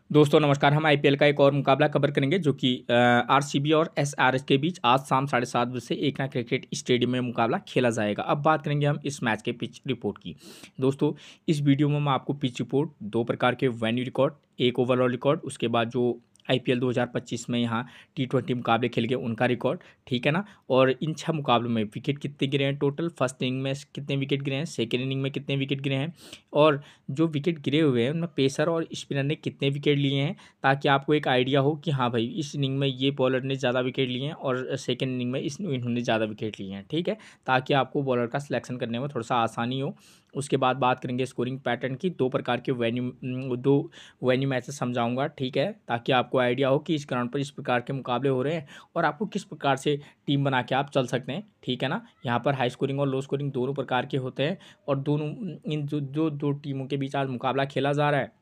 दोस्तों नमस्कार। हम आईपीएल का एक और मुकाबला कवर करेंगे जो कि आरसीबी और एसआरएच के बीच आज शाम 7:30 बजे से एकना क्रिकेट स्टेडियम में मुकाबला खेला जाएगा। अब बात करेंगे हम इस मैच के पिच रिपोर्ट की। दोस्तों इस वीडियो में मैं आपको पिच रिपोर्ट, दो प्रकार के वेन्यू रिकॉर्ड, एक ओवरऑल रिकॉर्ड, उसके बाद जो आईपीएल 2025 में यहाँ टी20 मुकाबले खेल गए उनका रिकॉर्ड, ठीक है ना। और इन 6 मुकाबलों में विकेट कितने गिरे हैं टोटल, फर्स्ट इनिंग में कितने विकेट गिरे हैं, सेकेंड इनिंग में कितने विकेट गिरे हैं, और जो विकेट गिरे हुए हैं उनमें पेसर और स्पिनर ने कितने विकेट लिए हैं, ताकि आपको एक आइडिया हो कि हाँ भाई इस इनिंग में ये बॉलर ने ज़्यादा विकेट लिए हैं और सेकेंड इनिंग में इन्होंने ज़्यादा विकेट लिए हैं, ठीक है, ताकि आपको बॉलर का सिलेक्शन करने में थोड़ा सा आसानी हो। उसके बाद बात करेंगे स्कोरिंग पैटर्न की, दो प्रकार के वेन्यू मैचेस समझाऊंगा, ठीक है, ताकि आपको आइडिया हो कि इस ग्राउंड पर इस प्रकार के मुकाबले हो रहे हैं और आपको किस प्रकार से टीम बना के आप चल सकते हैं, ठीक है ना। यहाँ पर हाई स्कोरिंग और लो स्कोरिंग दोनों प्रकार के होते हैं और दोनों इन जो दो टीमों के बीच आज मुकाबला खेला जा रहा है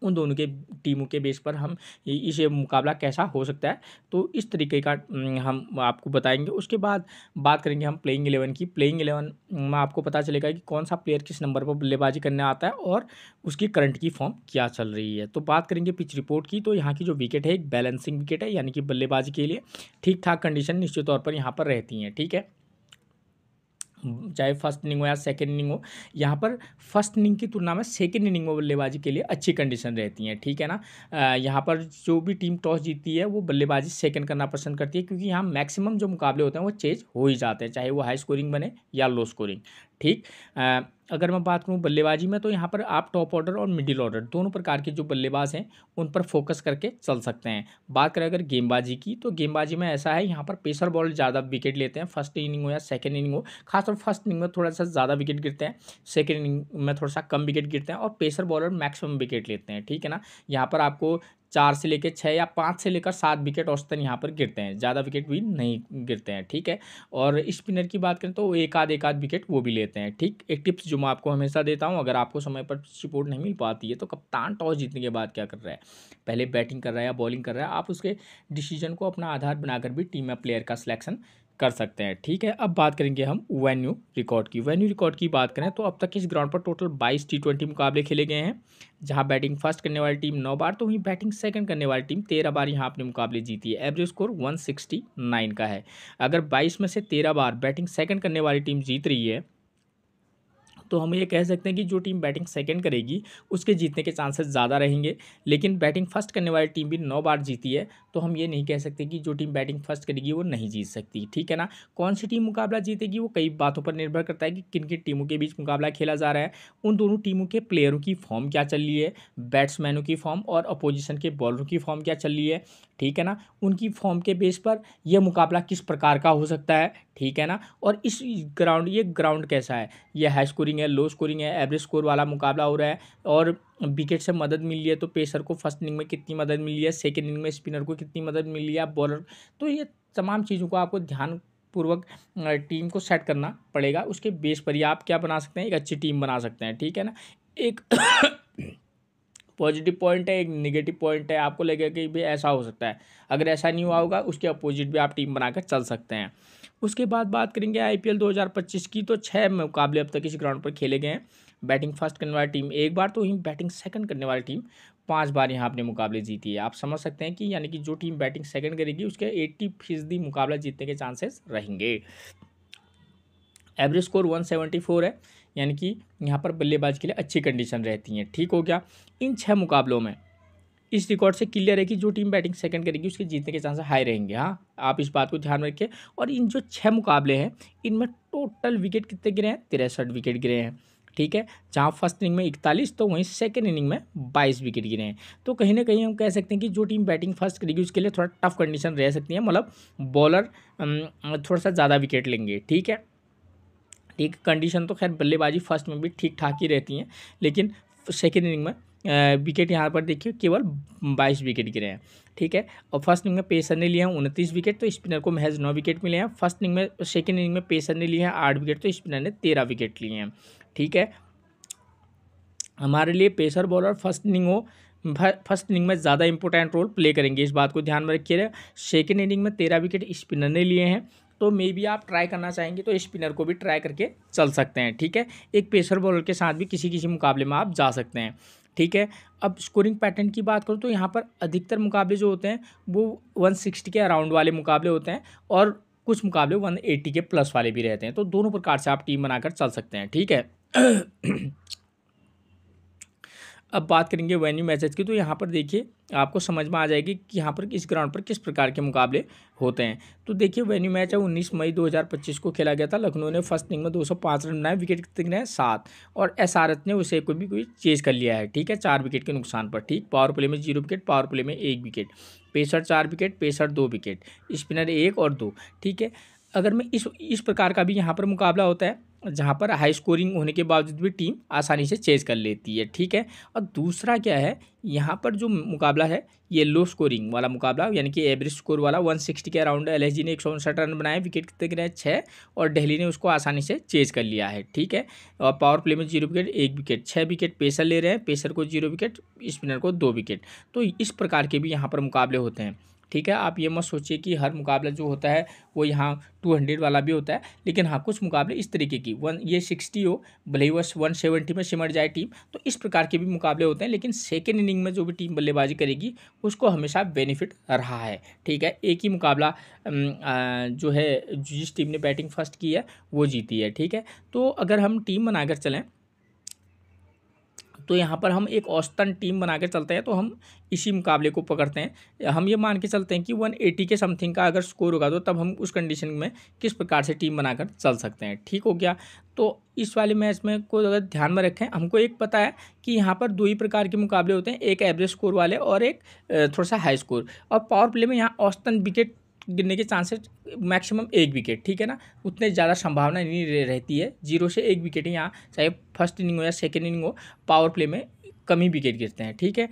उन दोनों के टीमों के बेस पर हम इस मुकाबला कैसा हो सकता है तो इस तरीके का हम आपको बताएंगे। उसके बाद बात करेंगे हम प्लेइंग 11 की। प्लेइंग 11 में आपको पता चलेगा कि कौन सा प्लेयर किस नंबर पर बल्लेबाजी करने आता है और उसकी करंट की फॉर्म क्या चल रही है। तो बात करेंगे पिच रिपोर्ट की। तो यहाँ की जो विकेट है एक बैलेंसिंग विकेट है, यानी कि बल्लेबाजी के लिए ठीक ठाक कंडीशन निश्चित तौर पर यहाँ पर रहती हैं, ठीक है, चाहे फर्स्ट इनिंग हो या सेकेंड इनिंग हो। यहाँ पर फर्स्ट इनिंग की तुलना में सेकेंड इनिंग में बल्लेबाजी के लिए अच्छी कंडीशन रहती हैं, ठीक है ना। यहाँ पर जो भी टीम टॉस जीतती है वो बल्लेबाजी सेकेंड करना पसंद करती है, क्योंकि यहाँ मैक्सिमम जो मुकाबले होते हैं वो चेज हो ही जाते हैं, चाहे वो हाई स्कोरिंग बने या लो स्कोरिंग, ठीक। अगर मैं बात करूँ बल्लेबाजी में तो यहाँ पर आप टॉप ऑर्डर और मिडिल ऑर्डर दोनों प्रकार के जो बल्लेबाज हैं उन पर फोकस करके चल सकते हैं। बात करें अगर गेंदबाजी की, तो गेंदबाजी में ऐसा है यहाँ पर पेसर बॉल ज़्यादा विकेट लेते हैं, फर्स्ट इनिंग हो या सेकेंड इनिंग हो। खासतौर फर्स्ट इनिंग में थोड़ा सा ज़्यादा विकेट गिरते हैं, सेकेंड इनिंग में थोड़ा सा कम विकेट गिरते हैं और पेसर बॉलर मैक्सिमम विकेट लेते हैं, ठीक है ना। यहाँ पर आपको 4 से लेकर 6 या 5 से लेकर 7 विकेट औसतन यहाँ पर गिरते हैं, ज़्यादा विकेट भी नहीं गिरते हैं, ठीक है। और स्पिनर की बात करें तो एक आध विकेट वो भी लेते हैं, ठीक। एक टिप्स जो मैं आपको हमेशा देता हूँ, अगर आपको समय पर सपोर्ट नहीं मिल पाती है तो कप्तान टॉस जीतने के बाद क्या कर रहा है, पहले बैटिंग कर रहा है या बॉलिंग कर रहा है, आप उसके डिसीजन को अपना आधार बनाकर भी टीम में प्लेयर का सिलेक्शन कर सकते हैं, ठीक है। अब बात करेंगे हम वेन्यू रिकॉर्ड की। वेन्यू रिकॉर्ड की बात करें तो अब तक इस ग्राउंड पर टोटल 22 टी20 मुकाबले खेले गए हैं, जहां बैटिंग फर्स्ट करने वाली टीम 9 बार तो वहीं बैटिंग सेकंड करने वाली टीम 13 बार यहाँ अपने मुकाबले जीती है। एवरेज स्कोर 169 का है। अगर 22 में से 13 बार बैटिंग सेकंड करने वाली टीम जीत रही है तो हम ये कह सकते हैं कि जो टीम बैटिंग सेकंड करेगी उसके जीतने के चांसेस ज़्यादा रहेंगे। लेकिन बैटिंग फर्स्ट करने वाली टीम भी 9 बार जीती है तो हम ये नहीं कह सकते कि जो टीम बैटिंग फर्स्ट करेगी वो नहीं जीत सकती, ठीक है ना। कौन सी टीम मुकाबला जीतेगी वो कई बातों पर निर्भर करता है कि किन किन टीमों के बीच मुकाबला खेला जा रहा है, उन दोनों टीमों के प्लेयरों की फॉर्म क्या चल रही है, बैट्समैनों की फॉर्म और अपोजिशन के बॉलरों की फॉर्म क्या चल रही है, ठीक है ना। उनकी फॉर्म के बेस पर यह मुकाबला किस प्रकार का हो सकता है, ठीक है ना। और इस ग्राउंड ये ग्राउंड कैसा है, ये हाई स्कोरिंग है, लो स्कोरिंग है, एवरेज स्कोर वाला मुकाबला हो रहा है और विकेट से मदद मिली है तो पेसर को फर्स्ट इनिंग में कितनी मदद मिली है, सेकेंड इनिंग में स्पिनर को कितनी मदद मिली है, बॉलर। तो ये तमाम चीज़ों को आपको ध्यानपूर्वक टीम को सेट करना पड़ेगा, उसके बेस पर ही आप क्या बना सकते हैं, एक अच्छी टीम बना सकते हैं, ठीक है ना। एक पॉजिटिव पॉइंट है, एक नेगेटिव पॉइंट है, आपको लगेगा कि भाई ऐसा हो सकता है, अगर ऐसा नहीं हुआ होगा उसके अपोजिट भी आप टीम बनाकर चल सकते हैं। उसके बाद बात करेंगे आईपीएल 2025 की। तो 6 मुकाबले अब तक इस ग्राउंड पर खेले गए हैं। बैटिंग फर्स्ट करने वाली टीम 1 बार तो वहीं बैटिंग सेकंड करने वाली टीम 5 बार यहाँ अपने मुकाबले जीती है। आप समझ सकते हैं कि यानी कि जो टीम बैटिंग सेकंड करेगी उसके 80% मुकाबला जीतने के चांसेस रहेंगे। एवरेज स्कोर 174 है, यानी कि यहाँ पर बल्लेबाज के लिए अच्छी कंडीशन रहती हैं, ठीक हो गया। इन 6 मुकाबलों में इस रिकॉर्ड से क्लियर है कि जो टीम बैटिंग सेकंड करेगी उसके जीतने के चांसेस हाई रहेंगे। हाँ, आप इस बात को ध्यान में रखें। और इन जो 6 मुकाबले हैं इनमें टोटल विकेट कितने गिरे हैं, 63 विकेट गिरे हैं, ठीक है। जहाँ फर्स्ट इनिंग में 41 तो वहीं सेकेंड इनिंग में 22 विकेट गिरे हैं। तो कहीं ना कहीं हम कह सकते हैं कि जो टीम बैटिंग फर्स्ट करेगी उसके लिए थोड़ा टफ कंडीशन रह सकती है, मतलब बॉलर थोड़ा सा ज़्यादा विकेट लेंगे, ठीक है। ठीक, कंडीशन तो खैर बल्लेबाजी फर्स्ट में भी ठीक ठाक ही रहती हैं, लेकिन सेकेंड इनिंग में विकेट यहाँ पर देखिए केवल 22 विकेट गिरे हैं, ठीक है। और फर्स्ट इनिंग में पेसर ने लिए हैं 29 विकेट तो स्पिनर को महज 9 विकेट मिले हैं। फर्स्ट इनिंग में सेकेंड इनिंग में पेसर ने लिए हैं 8 विकेट तो स्पिनर ने 13 विकेट लिए हैं, ठीक है। हमारे लिए पेसर बॉलर फर्स्ट इनिंग में ज़्यादा इंपॉर्टेंट रोल प्ले करेंगे, इस बात को ध्यान में रखिएगा। सेकेंड इनिंग में 13 विकेट स्पिनर ने लिए हैं तो मे बी आप ट्राई करना चाहेंगे तो स्पिनर को भी ट्राई करके चल सकते हैं, ठीक है। एक पेसर बॉलर के साथ भी किसी किसी मुकाबले में आप जा सकते हैं। ठीक है। अब स्कोरिंग पैटर्न की बात करूँ तो यहाँ पर अधिकतर मुकाबले जो होते हैं वो 160 के अराउंड वाले मुकाबले होते हैं और कुछ मुकाबले 180 के प्लस वाले भी रहते हैं। तो दोनों प्रकार से आप टीम बनाकर चल सकते हैं, ठीक है। अब बात करेंगे वेन्यू मैचेस की, तो यहाँ पर देखिए आपको समझ में आ जाएगी कि यहाँ पर इस ग्राउंड पर किस प्रकार के मुकाबले होते हैं। तो देखिए वेन्यू मैच है 19 मई 2025 को खेला गया था। लखनऊ ने फर्स्ट इनिंग में 205 रन बनाए, विकेट कितने हैं 7, और एसआरएच ने उसे कोई चेज कर लिया है, ठीक है, 4 विकेट के नुकसान पर, ठीक। पावर प्ले में 0 विकेट, पावर प्ले में 1 wicket, pacer 4 wicket, pacer 2 wicket, spinner 1 और 2, ठीक है। अगर मैं इस प्रकार का भी यहाँ पर मुकाबला होता है जहाँ पर हाई स्कोरिंग होने के बावजूद भी टीम आसानी से चेज कर लेती है, ठीक है। और दूसरा क्या है, यहाँ पर जो मुकाबला है ये लो स्कोरिंग वाला मुकाबला, यानी कि एवरेज स्कोर वाला 160 के अराउंड। एलएसजी ने 159 रन बनाए, विकेट कितने गिरे 6, और दिल्ली ने उसको आसानी से चेज कर लिया है, ठीक है। और पावर प्ले में 0 विकेट, 1 विकेट, 6 विकेट पेसर ले रहे हैं, पेसर को 0 विकेट, स्पिनर को 2 विकेट। तो इस प्रकार के भी यहाँ पर मुकाबले होते हैं, ठीक है। आप ये मत सोचिए कि हर मुकाबला जो होता है वो यहाँ 200 वाला भी होता है, लेकिन हाँ कुछ मुकाबले इस तरीके की ये 60 हो, भले ही वो 170 में सिमट जाए टीम, तो इस प्रकार के भी मुकाबले होते हैं। लेकिन सेकेंड इनिंग में जो भी टीम बल्लेबाजी करेगी उसको हमेशा बेनिफिट रहा है, ठीक है। एक ही मुकाबला जो है जिस टीम ने बैटिंग फर्स्ट की है वो जीती है, ठीक है। तो अगर हम टीम बनाकर चलें तो यहाँ पर हम एक औसतन टीम बना के चलते हैं, तो हम इसी मुकाबले को पकड़ते हैं। हम ये मान के चलते हैं कि 180 के समथिंग का अगर स्कोर होगा तो तब हम उस कंडीशन में किस प्रकार से टीम बनाकर चल सकते हैं, ठीक हो गया। तो इस वाले मैच में को अगर ध्यान में रखें, हमको एक पता है कि यहाँ पर 2 ही प्रकार के मुकाबले होते हैं, एक एवरेज स्कोर वाले और एक थोड़ा सा हाई स्कोर। और पावर प्ले में यहाँ औसतन विकेट गिरने के चांसेस मैक्सिमम 1 विकेट, ठीक है ना, उतने ज़्यादा संभावना नहीं रहती है। 0 से 1 विकेट ही यहाँ, चाहे फर्स्ट इनिंग हो या सेकेंड इनिंग हो, पावर प्ले में कम ही विकेट गिरते हैं, ठीक है।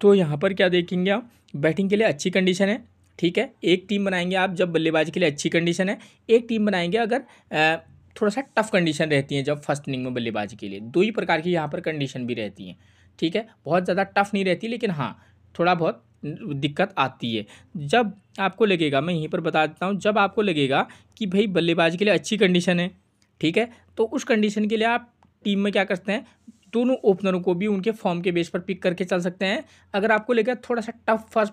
तो यहाँ पर क्या देखेंगे आप, बैटिंग के लिए अच्छी कंडीशन है, ठीक है। एक टीम बनाएंगे आप जब बल्लेबाजी के लिए अच्छी कंडीशन है, एक टीम बनाएंगे अगर थोड़ा सा टफ कंडीशन रहती है जब फर्स्ट इनिंग में बल्लेबाजी के लिए। 2 ही प्रकार की यहाँ पर कंडीशन भी रहती हैं, ठीक है। बहुत ज़्यादा टफ नहीं रहती, लेकिन हाँ थोड़ा बहुत दिक्कत आती है। जब आपको लगेगा, मैं यहीं पर बता देता हूँ, जब आपको लगेगा कि भाई बल्लेबाजी के लिए अच्छी कंडीशन है, ठीक है, तो उस कंडीशन के लिए आप टीम में क्या करते हैं, दोनों ओपनरों को भी उनके फॉर्म के बेस पर पिक करके चल सकते हैं। अगर आपको लगेगा थोड़ा सा टफ फर्स्ट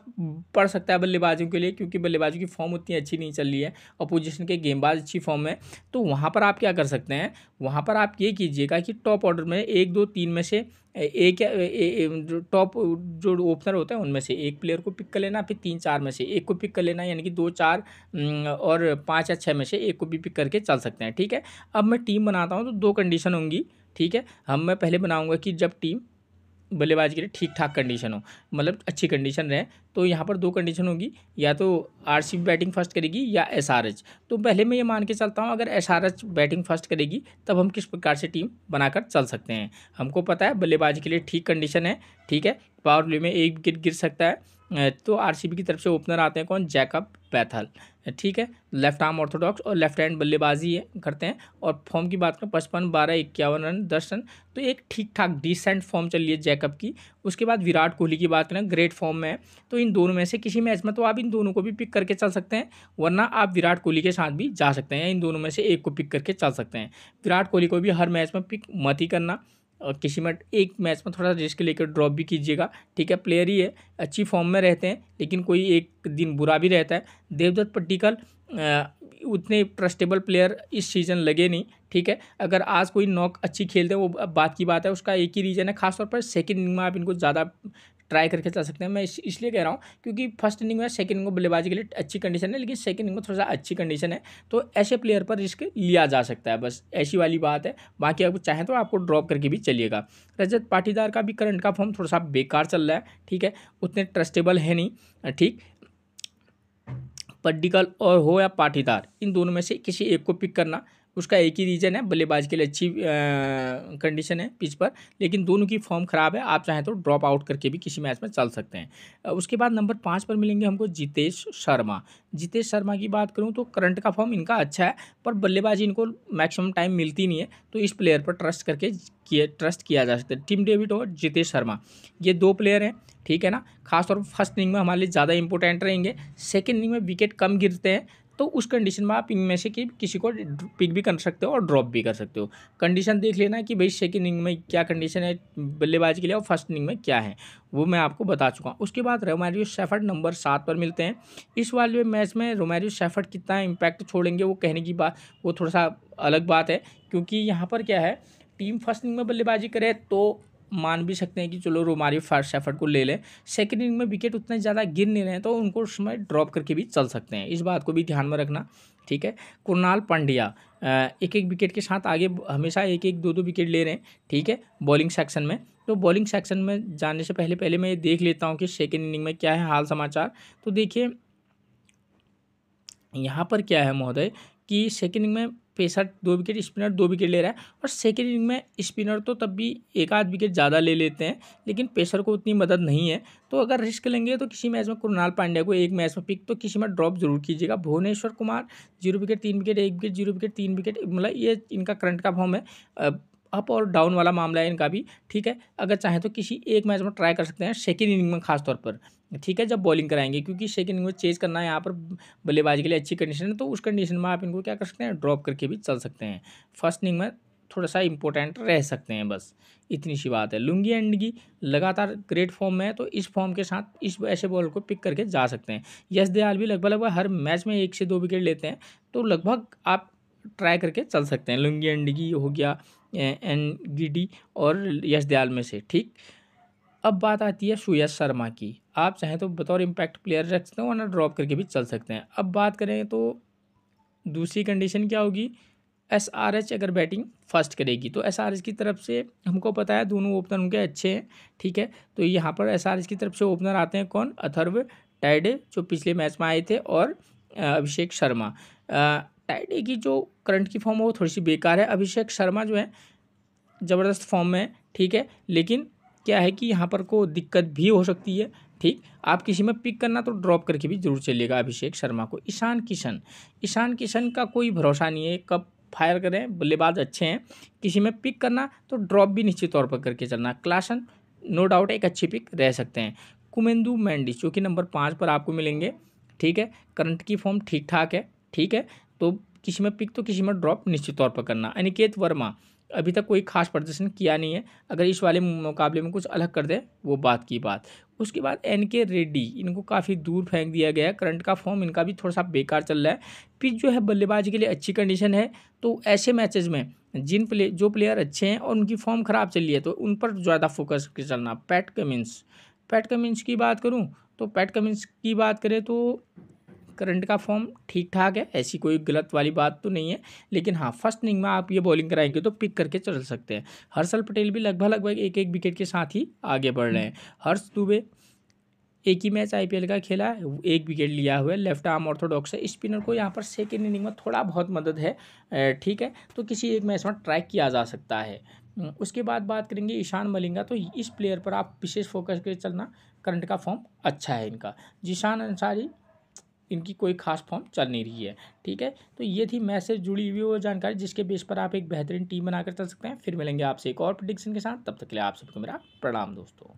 पड़ सकता है बल्लेबाजों के लिए, क्योंकि बल्लेबाजों की फॉर्म उतनी अच्छी नहीं चल रही है, अपोजिशन के गेंदबाज अच्छी फॉर्म में, तो वहाँ पर आप क्या कर सकते हैं, वहाँ पर आप ये कीजिएगा कि टॉप ऑर्डर में 1 2 3 में से एक टॉप जो ओपनर होता है उनमें से एक प्लेयर को पिक कर लेना, फिर 3 4 में से एक को पिक कर लेना, यानी कि 2 4 और 5 या 6 में से एक को भी पिक करके चल सकते हैं, ठीक है। अब मैं टीम बनाता हूँ तो 2 कंडीशन होंगी, ठीक है। मैं पहले बनाऊंगा कि जब टीम बल्लेबाजी के लिए ठीक ठाक कंडीशन हो, मतलब अच्छी कंडीशन रहे, तो यहाँ पर 2 कंडीशन होगी, या तो आरसीबी बैटिंग फर्स्ट करेगी या एसआरएच। तो पहले मैं ये मान के चलता हूँ अगर एसआरएच बैटिंग फर्स्ट करेगी तब हम किस प्रकार से टीम बनाकर चल सकते हैं। हमको पता है बल्लेबाजी के लिए ठीक कंडीशन है, ठीक है, पावर प्ले में 1 विकेट गिर सकता है। तो आरसीबी की तरफ से ओपनर आते हैं कौन, जैकब बैथल, ठीक है, लेफ्ट आर्म ऑर्थोडॉक्स और लेफ्ट हैंड बल्लेबाजी करते हैं। और फॉर्म की बात करें 55 12 51 रन 10 रन, तो एक ठीक ठाक डिसेंट फॉर्म चल रही है जैकब की। उसके बाद विराट कोहली की बात करें, ग्रेट फॉर्म में है, तो इन दोनों में से किसी मैच में तो आप इन दोनों को भी पिक करके चल सकते हैं, वरना आप विराट कोहली के साथ भी जा सकते हैं, इन दोनों में से एक को पिक करके चल सकते हैं। विराट कोहली को भी हर मैच में पिक मत ही करना, और किसी में एक मैच में थोड़ा रिस्क लेकर ड्रॉप भी कीजिएगा, ठीक है। प्लेयर ही है, अच्छी फॉर्म में रहते हैं, लेकिन कोई एक दिन बुरा भी रहता है। देवदत्त पट्टिकल उतने ट्रस्टेबल प्लेयर इस सीज़न लगे नहीं, ठीक है। अगर आज कोई नॉक अच्छी खेलते हैं वो बात की बात है, उसका एक ही रीज़न है, खासतौर पर सेकंड इनिंग में आप इनको ज़्यादा ट्राई करके चल सकते हैं। मैं इसलिए कह रहा हूँ क्योंकि फर्स्ट इनिंग में सेकंड इनिंग में बल्लेबाजी के लिए अच्छी कंडीशन है, लेकिन सेकंड इनिंग में थोड़ा सा अच्छी कंडीशन है, तो ऐसे प्लेयर पर रिस्क लिया जा सकता है, बस ऐसी वाली बात है। बाकी आप चाहें तो आपको ड्रॉप करके भी चलिएगा। रजत पाटीदार का भी करंट का फॉर्म थोड़ा सा बेकार चल रहा है, ठीक है, उतने ट्रस्टेबल है नहीं, ठीक। पट्टिकल और हो या पाटीदार, इन दोनों में से किसी एक को पिक करना, उसका एक ही रीज़न है, बल्लेबाज के लिए अच्छी कंडीशन है पिच पर, लेकिन दोनों की फॉर्म ख़राब है। आप चाहें तो ड्रॉप आउट करके भी किसी मैच में चल सकते हैं। उसके बाद नंबर 5 पर मिलेंगे हमको जितेश शर्मा। जितेश शर्मा की बात करूं तो करंट का फॉर्म इनका अच्छा है, पर बल्लेबाजी इनको मैक्सिमम टाइम मिलती नहीं है, तो इस प्लेयर पर ट्रस्ट किया जा सकता है। टिम डेविड और जितेश शर्मा, ये 2 प्लेयर हैं, ठीक है ना। खासतौर पर फर्स्ट इनिंग में हमारे लिए ज़्यादा इंपॉर्टेंट रहेंगे, सेकेंड इनिंग में विकेट कम गिरते हैं, तो उस कंडीशन में आप इनमें से किसी को पिक भी कर सकते हो और ड्रॉप भी कर सकते हो। कंडीशन देख लेना कि भाई सेकंड इनिंग में क्या कंडीशन है बल्लेबाजी के लिए और फर्स्ट इनिंग में क्या है, वो मैं आपको बता चुका हूँ। उसके बाद रोमारियो शेफर्ड नंबर 7 पर मिलते हैं। इस वाले मैच में रोमारियो शेफर्ड कितना इम्पैक्ट छोड़ेंगे वो कहने की बात, वो थोड़ा सा अलग बात है, क्योंकि यहाँ पर क्या है, टीम फर्स्ट इनिंग में बल्लेबाजी करे तो मान भी सकते हैं कि चलो रोमारियो फर्स्ट शेफर्ड को ले लें। सेकंड इनिंग में विकेट उतने ज़्यादा गिर नहीं रहे हैं तो उनको उसमें ड्रॉप करके भी चल सकते हैं, इस बात को भी ध्यान में रखना, ठीक है। कुणाल पांड्या एक एक विकेट के साथ आगे हमेशा एक एक दो दो विकेट ले रहे हैं, ठीक है, बॉलिंग सेक्शन में। तो बॉलिंग सेक्शन में जाने से पहले मैं ये देख लेता हूँ कि सेकेंड इनिंग में क्या है हाल समाचार। तो देखिए यहाँ पर क्या है महोदय कि सेकेंड इनिंग में पेसर 2 विकेट, स्पिनर 2 विकेट ले रहा है, और सेकेंड इनिंग में स्पिनर तो तब भी एक आध विकेट ज़्यादा ले लेते हैं, लेकिन पेसर को उतनी मदद नहीं है। तो अगर रिस्क लेंगे तो किसी मैच में कुणाल पांड्या को एक मैच में पिक, तो किसी में ड्रॉप जरूर कीजिएगा। Bhuvneshwar Kumar 0 wicket 3 wicket 1 wicket 0 wicket 3 wicket, मतलब ये इनका करंट का फॉर्म है, अप और डाउन वाला मामला है इनका भी, ठीक है। अगर चाहे तो किसी एक मैच में ट्राई कर सकते हैं सेकेंड इनिंग में खास तौर पर, ठीक है, जब बॉलिंग कराएंगे, क्योंकि सेकंड इनिंग में चेज करना है यहाँ पर बल्लेबाजी के लिए अच्छी कंडीशन है, तो उस कंडीशन में आप इनको क्या कर सकते हैं, ड्रॉप करके भी चल सकते हैं। फर्स्ट इनिंग में थोड़ा सा इंपॉर्टेंट रह सकते हैं, बस इतनी सी बात है। लुंगी एंडगी लगातार ग्रेट फॉर्म में है, तो इस फॉर्म के साथ इस ऐसे बॉल को पिक करके जा सकते हैं। यश दयाल भी लगभग हर मैच में 1 से 2 विकेट लेते हैं, तो लगभग आप ट्राई करके चल सकते हैं। लुंगी एंडगी हो गया, एनगीडी और यश दयाल में से, ठीक। अब बात आती है सुयश शर्मा की, आप चाहें तो बतौर इम्पैक्ट प्लेयर रख सकते हो, वरना ड्रॉप करके भी चल सकते हैं। अब बात करें तो दूसरी कंडीशन क्या होगी, एसआरएच अगर बैटिंग फर्स्ट करेगी, तो एसआरएच की तरफ से हमको पता है दोनों ओपनर उनके अच्छे हैं, ठीक है। तो यहाँ पर एसआरएच की तरफ से ओपनर आते हैं कौन, अथर्व टाइडे जो पिछले मैच में आए थे, और अभिषेक शर्मा। टाइडे की जो करंट की फॉर्म है वो थोड़ी सी बेकार है, अभिषेक शर्मा जो है ज़बरदस्त फॉर्म में है, ठीक है, लेकिन क्या है कि यहाँ पर को दिक्कत भी हो सकती है, ठीक। आप किसी में पिक करना तो ड्रॉप करके भी जरूर चलिएगा अभिषेक शर्मा को। ईशान किशन का कोई भरोसा नहीं है, कब फायर करें, बल्लेबाज अच्छे हैं, किसी में पिक करना तो ड्रॉप भी निश्चित तौर पर करके चलना। क्लासन नो डाउट एक अच्छी पिक रह सकते हैं। कुमेंदु मेंडिस जो कि नंबर 5 पर आपको मिलेंगे, ठीक है, करंट की फॉर्म ठीक ठाक है, ठीक है, तो किसी में पिक तो किसी में ड्रॉप निश्चित तौर पर करना। अनिकेत वर्मा अभी तक कोई खास प्रदर्शन किया नहीं है, अगर इस वाले मुकाबले में कुछ अलग कर दे वो बात की बात। उसके बाद एनके रेड्डी, इनको काफ़ी दूर फेंक दिया गया है, करंट का फॉर्म इनका भी थोड़ा सा बेकार चल रहा है। पिच जो है बल्लेबाजी के लिए अच्छी कंडीशन है, तो ऐसे मैचेस में जो प्लेयर अच्छे हैं और उनकी फॉर्म ख़राब चल रही है तो उन पर ज़्यादा फोकस करके चलना। पैट कमिंस की बात करूँ तो पैट कमिंस की बात करें तो करंट का फॉर्म ठीक ठाक है, ऐसी कोई गलत वाली बात तो नहीं है, लेकिन हाँ फर्स्ट इनिंग में आप ये बॉलिंग कराएंगे तो पिक करके चल सकते हैं। हर्षल पटेल भी लगभग एक एक विकेट के साथ ही आगे बढ़ रहे हैं। हर्ष दुबे एक ही मैच आईपीएल का खेला है, 1 विकेट लिया हुआ है, लेफ्ट आर्म ऑर्थोडॉक्स है, स्पिनर को यहाँ पर सेकेंड इनिंग में थोड़ा बहुत मदद है, ठीक है, तो किसी एक मैच में ट्रैक किया जा सकता है। उसके बाद बात करेंगे ईशान मलिंगा, तो इस प्लेयर पर आप विशेष फोकस करके चलना, करंट का फॉर्म अच्छा है इनका। जीशान अंसारी, इनकी कोई खास फॉर्म चल नहीं रही है, ठीक है। तो ये थी मैच से जुड़ी हुई वो जानकारी जिसके बेस पर आप एक बेहतरीन टीम बनाकर चल सकते हैं। फिर मिलेंगे आपसे एक और प्रेडिक्शन के साथ, तब तक के लिए आप सबको मेरा प्रणाम दोस्तों।